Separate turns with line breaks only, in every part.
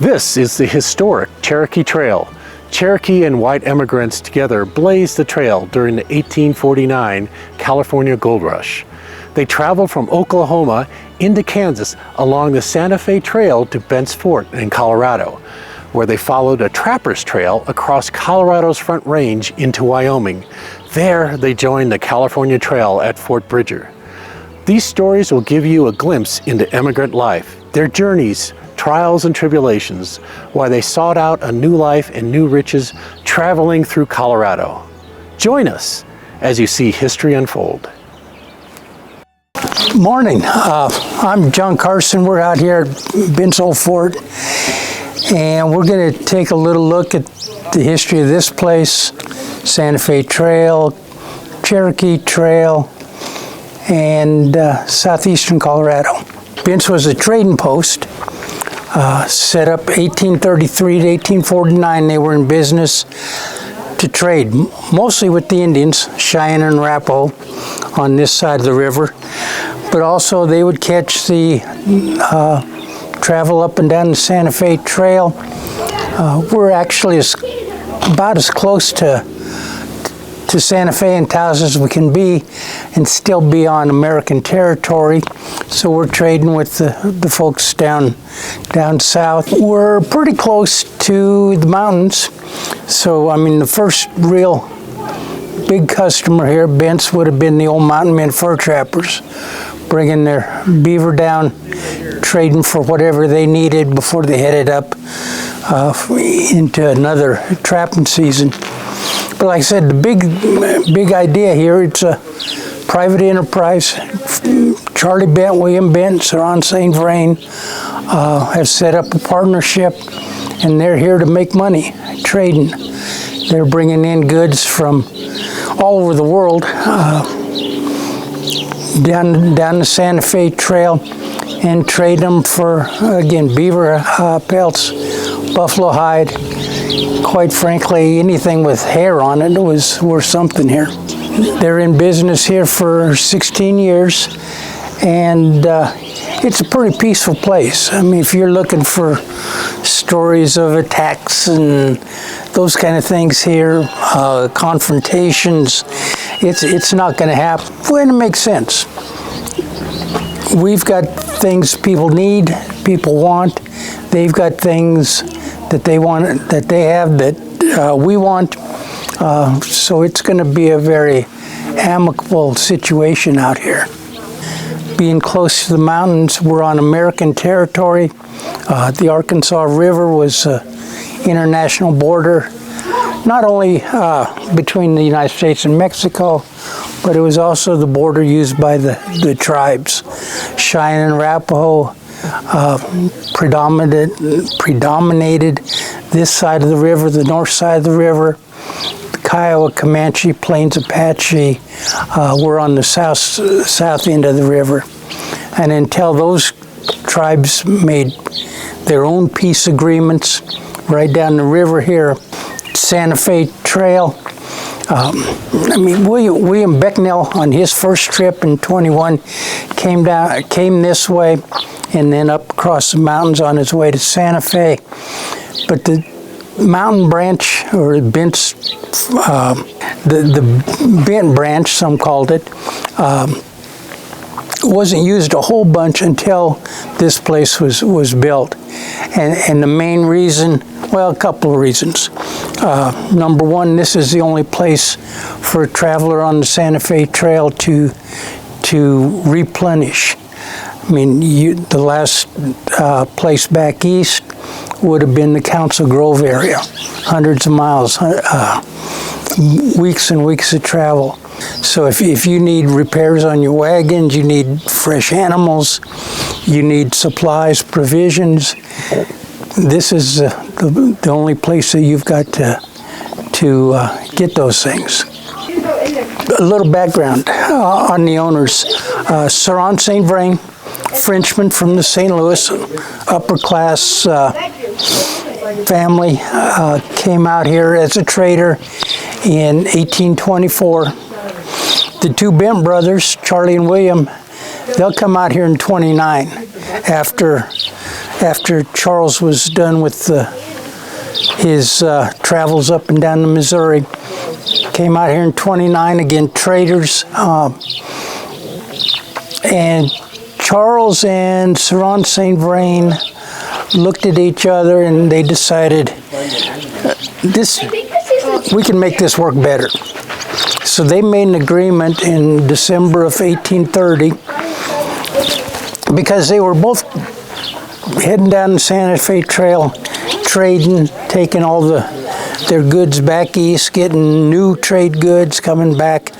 This is the historic Cherokee Trail. Cherokee and white immigrants together blazed the trail during the 1849 California Gold Rush. They traveled from Oklahoma into Kansas along the Santa Fe Trail to Bent's Fort in Colorado, where they followed a trapper's trail across Colorado's Front Range into Wyoming. There, they joined the California Trail at Fort Bridger. These stories will give you a glimpse into immigrant life, their journeys, trials and tribulations, why they sought out a new life and new riches traveling through Colorado. Join us as you see history unfold.
Morning, I'm John Carson. We're out here at Bent's Old Fort, and we're going to take a little look at the history of this place, Santa Fe Trail, Cherokee Trail, and southeastern Colorado. Bent's was a trading post, set up 1833 to 1849. They were in business to trade, mostly with the Indians, Cheyenne and Arapaho, on this side of the river. But also they would catch the travel up and down the Santa Fe Trail. We're actually about as close to Santa Fe and Taos as we can be and still be on American territory. So we're trading with the folks down south. We're pretty close to the mountains. So, I mean, the first real big customer here, Bent's, would have been the old mountain men fur trappers, bringing their beaver down, trading for whatever they needed before they headed up into another trapping season. But like I said, the big idea here, it's a private enterprise. Charlie Bent, William Bent, Saron St. Vrain have set up a partnership, and they're here to make money trading. They're bringing in goods from all over the world down the Santa Fe Trail and trade them for, again, beaver pelts, buffalo hide. Quite frankly, anything with hair on it was worth something here. They're in business here for 16 years, and it's a pretty peaceful place. I mean, if you're looking for stories of attacks and those kind of things here, confrontations, it's not going to happen. Well, it makes sense. We've got things people need, people want. They've got things that they want, that they have, that we want. So it's going to be a very amicable situation out here. Being close to the mountains, we're on American territory. The Arkansas River was an international border, not only between the United States and Mexico, but it was also the border used by the tribes. Cheyenne and Arapaho predominated this side of the river, the north side of the river. The Kiowa, Comanche, Plains Apache were on the south end of the river. And until those tribes made their own peace agreements right down the river here, Santa Fe Trail. I mean, William Becknell on his first trip in 21 came this way and then up across the mountains on his way to Santa Fe. But the mountain branch, or Bent's, the Bent branch, some called it, wasn't used a whole bunch until this place was built. And the main reason, well, a couple of reasons. Number one, this is the only place for a traveler on the Santa Fe Trail to replenish. I mean, the last place back east would have been the Council Grove area, hundreds of miles, weeks and weeks of travel. So if you need repairs on your wagons, you need fresh animals, you need supplies, provisions, this is the only place that you've got to get those things. A little background on the owners. Saron St. Vrain, Frenchman from the St. Louis, upper class family, came out here as a trader in 1824. The two Bent brothers, Charlie and William, they'll come out here in 29 after after Charles was done with his travels up and down the Missouri. Came out here in 29, again, traders. And Charles and Saron St. Vrain looked at each other and they decided, we can make this work better. So they made an agreement in December of 1830, because they were both heading down the Santa Fe Trail, trading, taking all their goods back east, getting new trade goods coming back.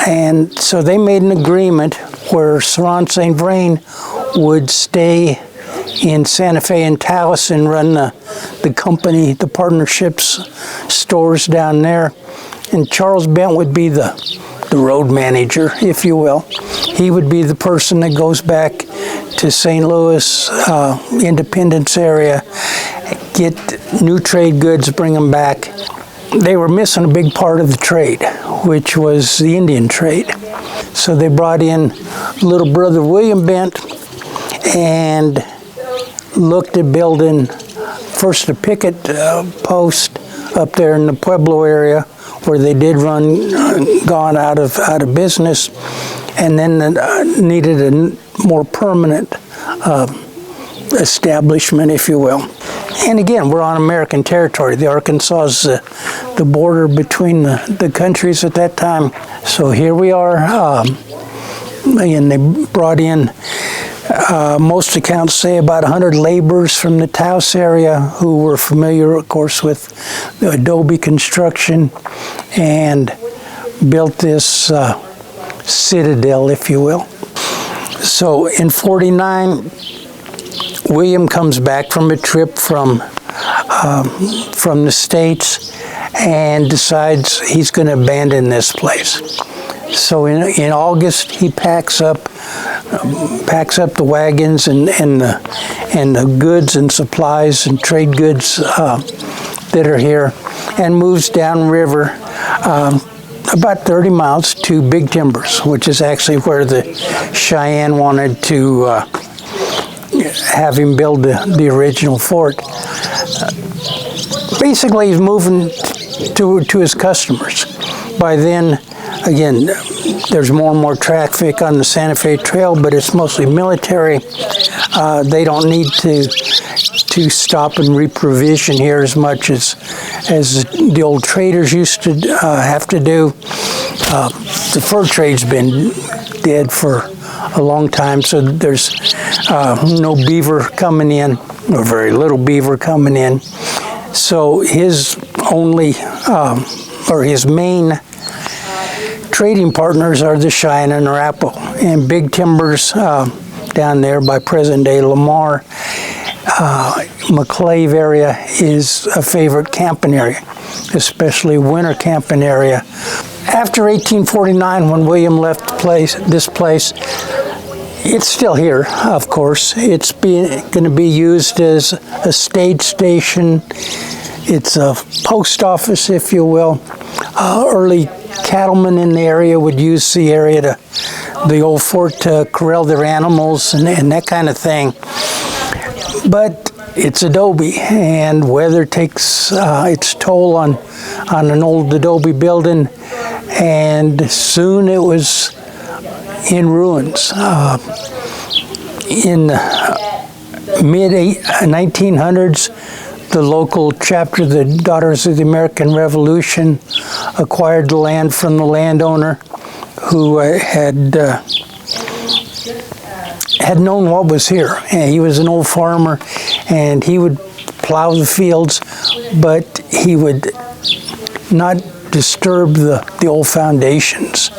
And so they made an agreement where Saron St. Vrain would stay in Santa Fe and Taos and run the company, the partnerships stores down there. And Charles Bent would be the road manager, if you will. He would be the person that goes back to St. Louis, Independence area, get new trade goods, bring them back. They were missing a big part of the trade, which was the Indian trade. So they brought in little brother William Bent and looked at building first a picket post up there in the Pueblo area, where they did gone out of business, and then needed a more permanent establishment, if you will. And again, we're on American territory. The Arkansas is the border between the countries at that time. So here we are, and they brought in, most accounts say, about 100 laborers from the Taos area who were familiar, of course, with the adobe construction, and built this citadel, if you will. So in 49, William comes back from a trip from the States and decides he's going to abandon this place. So in August, he packs up the wagons and the goods and supplies and trade goods that are here, and moves downriver about 30 miles to Big Timbers, which is actually where the Cheyenne wanted to have him build the original fort. Basically, he's moving to his customers. By then, again, there's more and more traffic on the Santa Fe Trail, but it's mostly military. They don't need to stop and reprovision here as much as the old traders used to have to do. The fur trade's been dead for a long time, so there's no beaver coming in, or very little beaver coming in. So his only, or his main trading partners are the Cheyenne and Arapaho. And Big Timbers down there by present-day Lamar, McClave area is a favorite camping area, especially winter camping area. After 1849, when William left this place, it's still here, of course. It's going to be used as a stage station. It's a post office, if you will. Early cattlemen in the area would use the area the old fort to corral their animals and that kind of thing. But it's adobe, and weather takes its toll on an old adobe building, and soon it was in ruins. In mid-1900s, the local chapter, the Daughters of the American Revolution, acquired the land from the landowner who had known what was here. And he was an old farmer, and he would plow the fields, but he would not disturb the old foundations.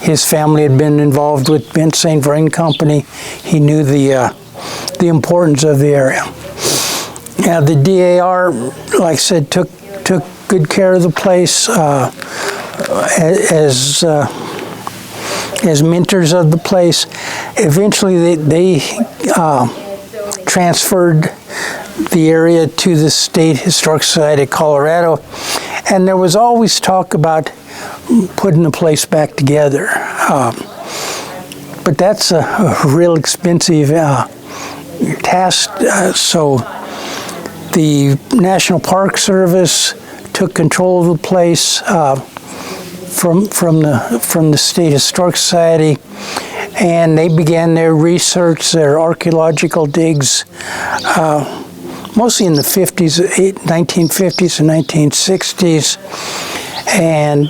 His family had been involved with Bent St. Vrain Company. He knew the importance of the area. Now the DAR, like I said, took good care of the place as mentors of the place. Eventually they transferred the area to the State Historic Society of Colorado, and there was always talk about putting the place back together. But that's a real expensive tasked. So the National Park Service took control of the place from the State Historic Society, and they began their research, their archaeological digs, mostly in the 1950s and 1960s. And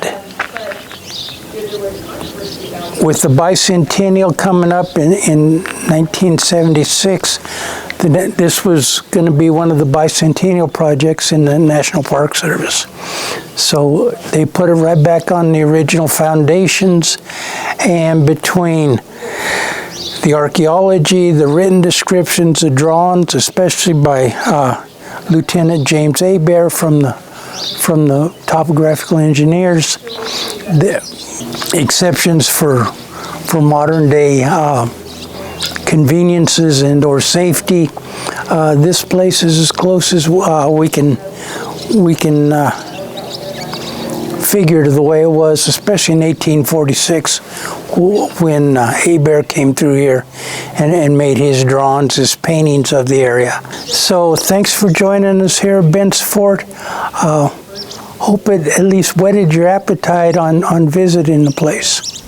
with the bicentennial coming up in 1976, this was going to be one of the bicentennial projects in the National Park Service. So they put it right back on the original foundations, and between the archaeology, the written descriptions, the drawings, especially by Lieutenant James Hebert from the topographical engineers, the exceptions for modern day conveniences and or safety, this place is as close as we can figure to the way it was, especially in 1846 when Hebert came through here and made his drawings, his paintings of the area. So thanks for joining us here at Bent's Fort. Hope it at least whetted your appetite on visiting the place.